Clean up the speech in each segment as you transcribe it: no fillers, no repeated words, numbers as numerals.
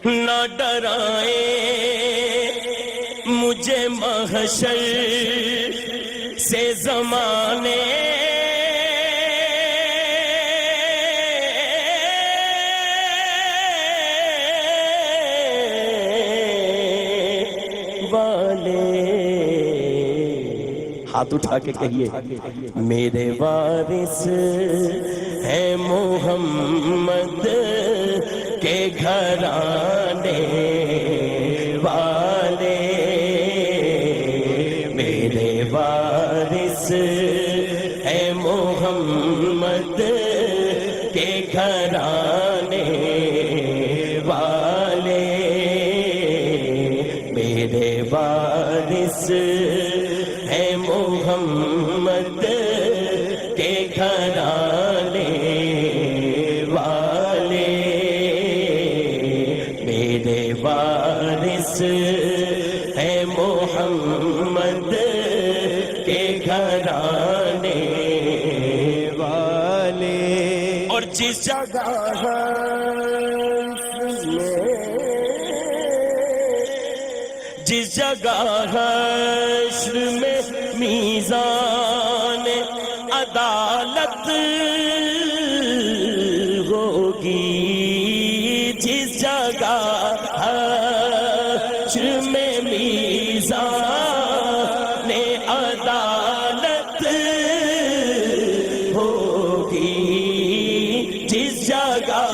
نہ ڈرائیں مجھے محشر سے زمانے والے. ہاتھ اٹھا کے کہیے میرے وارث ہے محمد کے گھرانے والے. میرے وارث ہے محمد کے گھرانے والے. میرے وارث ہے محمد کے گھرانے والے. میرے وارث ہے محمد کے گھرانے والے. اور جس جگہ جس جگہ حشر میں میزان عدالت ہوگی. جس جگہ حشر میں میزان عدالت ہوگی. جس جگہ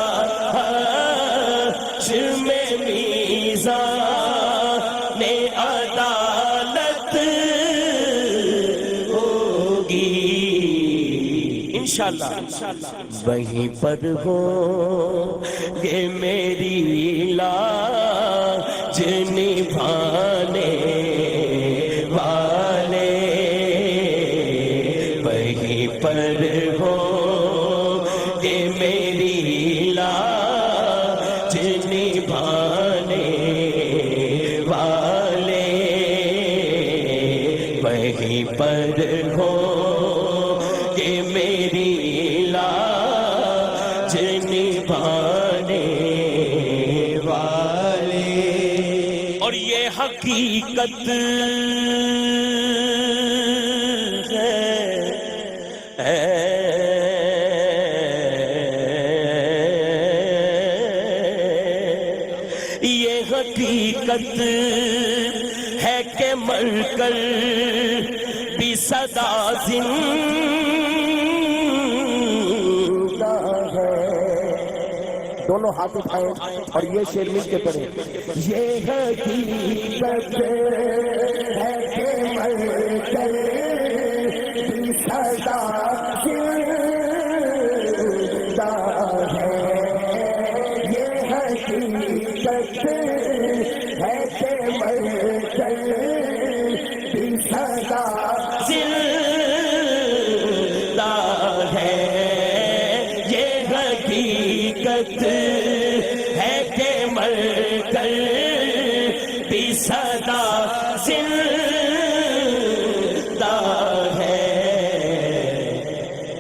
حشر میں میزان عدالت ہوگی انشاءاللہ. وہیں پر ہوں گے میری لاج نبھانے والے. وہیں پر ہوں گے میری لاج نبھانے والے. وہیں پر ہوں کہ میری لاج نبھانے والے. اور یہ حقیقت ہے یہ حقیقت ہے کہ مر کر بھی صدا زندہ ہے. دونوں ہاتھ اٹھائیں اور یہ شعر مل کے پڑھیں. یہ حقیقت ہے کہ مر کر بھی صدا زندہ ہے. یہ حقیقت ہے کہ مر کر بھی صدا زندہ ہے. یہ حقیقت ہے کہ مر کر بھی صدا زندہ ہے.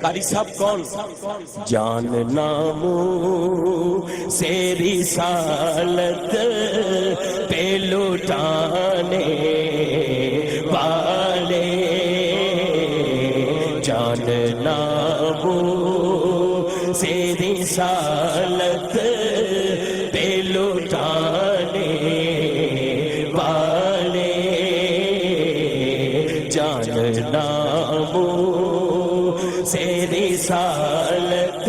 قاری صاحب کون؟ جان ناموں سے رسالت پہ لٹانے والے. جان ناموں سے رسالت پہ لٹانے والے. جان ناموں سے رسالت